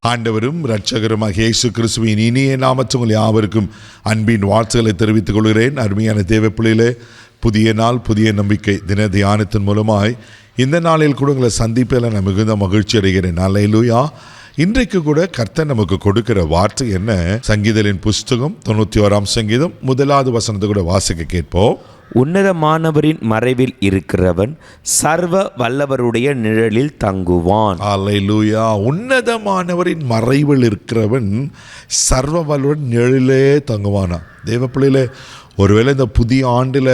ஆண்டவரும் இரட்சகருமாகிய இயேசு கிறிஸ்துவின் இனிய நாமத்தில் உங்கள் யாவருக்கும் அன்பின் வாழ்த்துக்களை தெரிவித்துக் கொள்கிறேன். அருமையான தேவ பிள்ளைகளே, புதிய நாள் புதிய நம்பிக்கை தின தியானத்தின் மூலமாய் இந்த நாளில் கூட உங்களை சந்திப்பில் நான் மிகுந்த மகிழ்ச்சி அடைகிறேன். அல்லேலூயா. இன்றைக்கு கூட கர்த்தர் நமக்கு கொடுக்கிற வார்த்தை என்ன? சங்கீதலின் புஸ்தகம் 91 சங்கீதம் 1 வசனத்தை கூட வாசிக்க கேட்போம். உன்னதமானவரின் மறைவில் இருக்கிறவன் சர்வ வல்லவருடைய நிழலில் தங்குவான். அல்லேலூயா. உன்னதமானவரின் மறைவில் இருக்கிறவன் சர்வ வல்லவரின் நிழலிலே தங்குவானா. தேவ பிள்ளைகளே, ஒருவேளை இந்த புதிய ஆண்டில்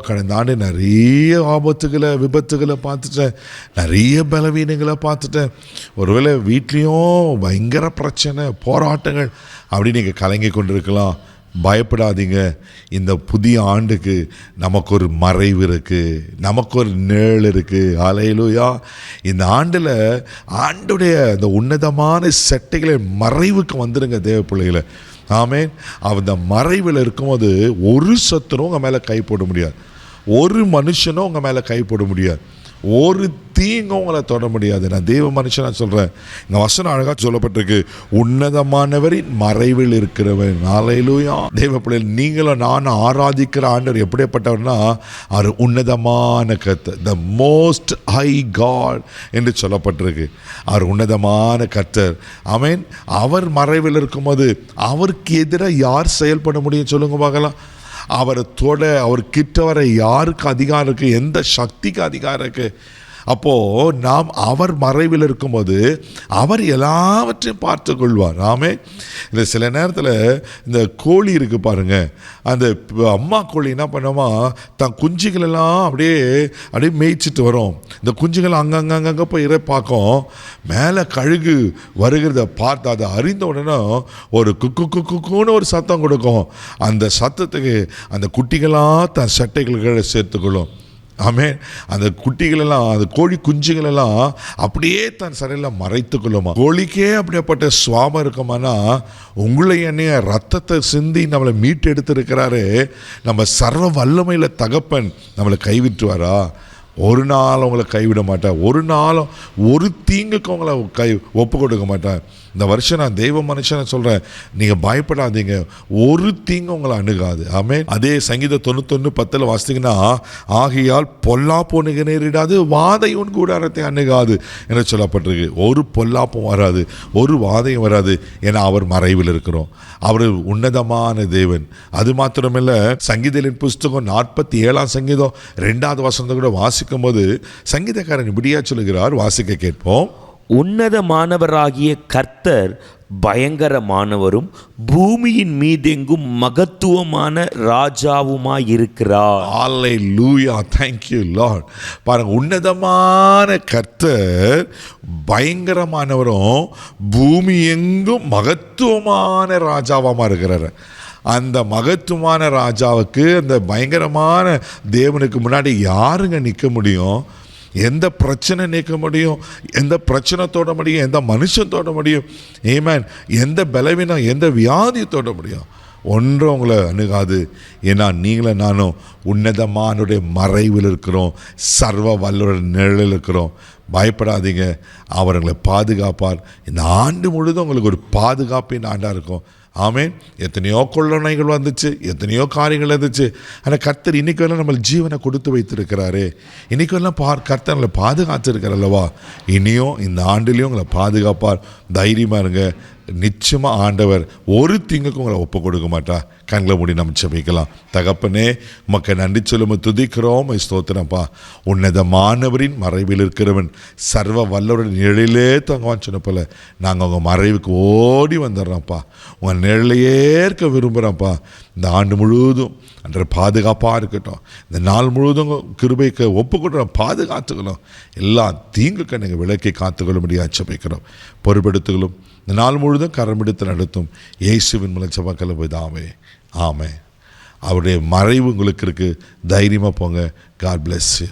கடந்த ஆண்டு நிறைய ஆபத்துகளை விபத்துகளை பார்த்துட்டேன், நிறைய பலவீனங்களை பார்த்துட்டேன். ஒருவேளை வீட்லேயும் பயங்கர பிரச்சனை போராட்டங்கள் அப்படி நீங்கள் கலங்கி கொண்டிருக்கலாம். பயப்படாதீங்க. இந்த புதிய ஆண்டுக்கு நமக்கு ஒரு மறைவு இருக்குது, நமக்கு ஒரு நிழல் இருக்குது. அல்லேலூயா. இந்த ஆண்டில் ஆண்டுடைய இந்த உன்னதமான செட்டைகளை மறைவுக்கு வந்துடுங்க தேவ பிள்ளைகளை. ஆமேன். அந்த மறைவில் இருக்கும்போது ஒரு சத்துரும் உங்கள் மேலே கை போட முடியாது, ஒரு மனுஷனும் உங்கள் மேலே கை போட முடியாது, ஒரு தீங்கும் உங்களை தொட முடியாது. நான் தேவ மனுஷனாக சொல்கிறேன். இந்த வசனம் அழகாக சொல்லப்பட்டிருக்கு, உன்னதமானவரின் மறைவில் இருக்கிறவன். அல்லேலூயா. தேவ பிள்ளைகள், நீங்களும் நானும் ஆராதிக்கிற ஆண்டவர் எப்படிப்பட்டவர்னா, அவர் உன்னதமான கர்த்தர், த மோஸ்ட் ஹை காட் என்று சொல்லப்பட்டிருக்கு. அவர் உன்னதமான கர்த்தர். ஆமென். அவர் மறைவில் இருக்கும்போது அவருக்கு எதிராக யார் செயல்பட முடியும் சொல்லுங்க பார்க்கலாம். அவரை தொட, அவர் கிட்ட வர யாருக்கு அதிகாரம் இருக்குது? எந்த சக்திக்கு அதிகாரம் இருக்குது? அப்போது நாம் அவர் மறைவில் இருக்கும்போது அவர் எல்லாவற்றையும் பார்த்து கொள்வார். ஆமே. இந்த சில நேரத்தில் இந்த கோழி இருக்குது பாருங்கள், அந்த அம்மா கோழி என்ன பண்ணுமா, தன் குஞ்சுகளெல்லாம் அப்படியே மேய்ச்சிட்டு வரும். இந்த குஞ்சுகள் அங்கங்கே போய் பார்க்கும். மேலே கழுகு வருகிறத பார்த்து அதை அறிந்த உடனே ஒரு குக்குன்னு ஒரு சத்தம் கொடுக்கும். அந்த சத்தத்துக்கு அந்த குட்டிகளாக தன் சட்டைகளுக்கு சேர்த்துக்கொள்ளும். ஆமென். அந்த குட்டிகளெல்லாம், அந்த கோழி குஞ்சுகளெல்லாம் அப்படியே தன் சரையில் மறைத்து கொள்ளுமா. கோழிக்கே அப்படிப்பட்ட சுவாமம் இருக்குமானா, உங்களை என்னைய ரத்தத்தை சிந்தி நம்மளை மீட்டு எடுத்திருக்கிறாரு நம்ம சர்வ வல்லமையில் தகப்பன். நம்மளை கைவிட்டுவாரா? ஒரு நாள் உங்களை கைவிட மாட்டார். ஒரு நாளும் ஒரு தீங்குக்கு உங்களை ஒப்பு கொடுக்க மாட்டார். இந்த வருஷம் நான் தெய்வ மனுஷனை சொல்கிறேன், நீங்கள் பயப்படாதீங்க, ஒரு தீங்கு உங்களை அணுகாது. ஆமென். அதே சங்கீதம் 91:10 வாசித்தீங்கன்னா, ஆகையால் பொல்லாப்பு உனக்கு நேரிடாது, வாதையும் கூடாரத்தை அணுகாது என்று சொல்லப்பட்டிருக்கு. ஒரு பொல்லாப்பும் வராது, ஒரு வாதையும் வராது. ஏன்னா அவர் மறைவில் இருக்கிறோம். அவர் உன்னதமான தேவன். அது மாத்திரமில்லை, சங்கீதலின் புஸ்தகம் 47 சங்கீதம் 2 வசனத்தை கூட வாசிக்கும் போது சங்கீதக்காரன் இப்படியா சொல்லுகிறார், வாசிக்க கேட்போம். உன்னதமானவராகிய கர்த்தர் பயங்கரமானவரும் பூமியின் மீதெங்கும் மகத்துவமான ராஜாவுமாயிருக்கிறார். அல்லேலூயா. Thank you Lord. பாருங்க, உன்னதமான கர்த்தர் பயங்கரமானவரும் பூமி எங்கும் மகத்துவமான ராஜாவாக இருக்கிறார். அந்த மகத்துவமான ராஜாவுக்கு, அந்த பயங்கரமான தேவனுக்கு முன்னாடி யாருங்க நிற்க முடியும்? எந்த பிரச்சனை நீக்க முடியும்? எந்த பிரச்சனை தொட முடியும்? எந்த மனுஷன் தொட முடியும்? ஆமென். எந்த பலவீனம், எந்த வியாதி தொட முடியும்? ஒன்றும் உங்களை அணுகாது. ஏன்னா நீங்களும் நானும் உன்னதமானுடைய மறைவில் இருக்கிறோம், சர்வ வல்லவருடைய நிழலில் இருக்கிறோம். பயப்படாதீங்க, அவர் உங்களை பாதுகாப்பார். இந்த ஆண்டு முழுதும் உங்களுக்கு ஒரு பாதுகாப்பின் ஆண்டாக இருக்கும். ஆமென். எத்தனையோ கொள்ளனைகள் வந்துச்சு, எத்தனையோ காரியங்கள் இருந்துச்சு. ஆனால் கர்த்தர் இன்றைக்கு எல்லாம் நம்ம ஜீவனை கொடுத்து வைத்திருக்கிறாரு. இன்றைக்கு எல்லாம் கர்த்தர் நம்மளை பாதுகாத்துருக்கார் அல்லவா. இனியும் இந்த ஆண்டிலையும் உங்களை பாதுகாப்பார். தைரியமாக இருங்க. நிச்சயமாக ஆண்டவர் ஒரு தீங்குக்கு உங்களை ஒப்பு கொடுக்க மாட்டா. கண்களை மூடி நம்ம ஜெபிக்கலாம். தகப்பனே, உமக்கு நன்றி சொல்லும், துதிக்கிறோம், ஸ்தோத்திரப்பா. உன்னதமானவரின் மறைவில் இருக்கிறவன் சர்வ வல்லவரின் நிழலிலே தங்குவான்னு சொன்ன போல நாங்கள் உங்கள் மறைவுக்கு ஓடி வந்துடுறோம்ப்பா. உங்கள் நிழலையே இருக்க விரும்புகிறோம்ப்பா. இந்த ஆண்டு முழுவதும் அன்ற பாதுகாப்பாக இருக்கட்டும். இந்த நாள் முழுவதும் கிருபைக்கு ஒப்பு கொடுறோம், பாதுகாத்துக்கணும். எல்லா தீங்குக்கு நீங்கள் விலக்கி காத்துக்கொள்ள முடியாது ஜெபிக்கிறோம். பொறுப்பெடுத்துகளும் இந்த நாள் முழுதும் கரமெடுத்து நடத்தும் இயேசுவின் மூலம் ஜெபக்கல போய்தாமே. ஆமென். அவருடைய மறைவு உங்களுக்கு இருக்குது. தைரியமாக போங்க. God bless you.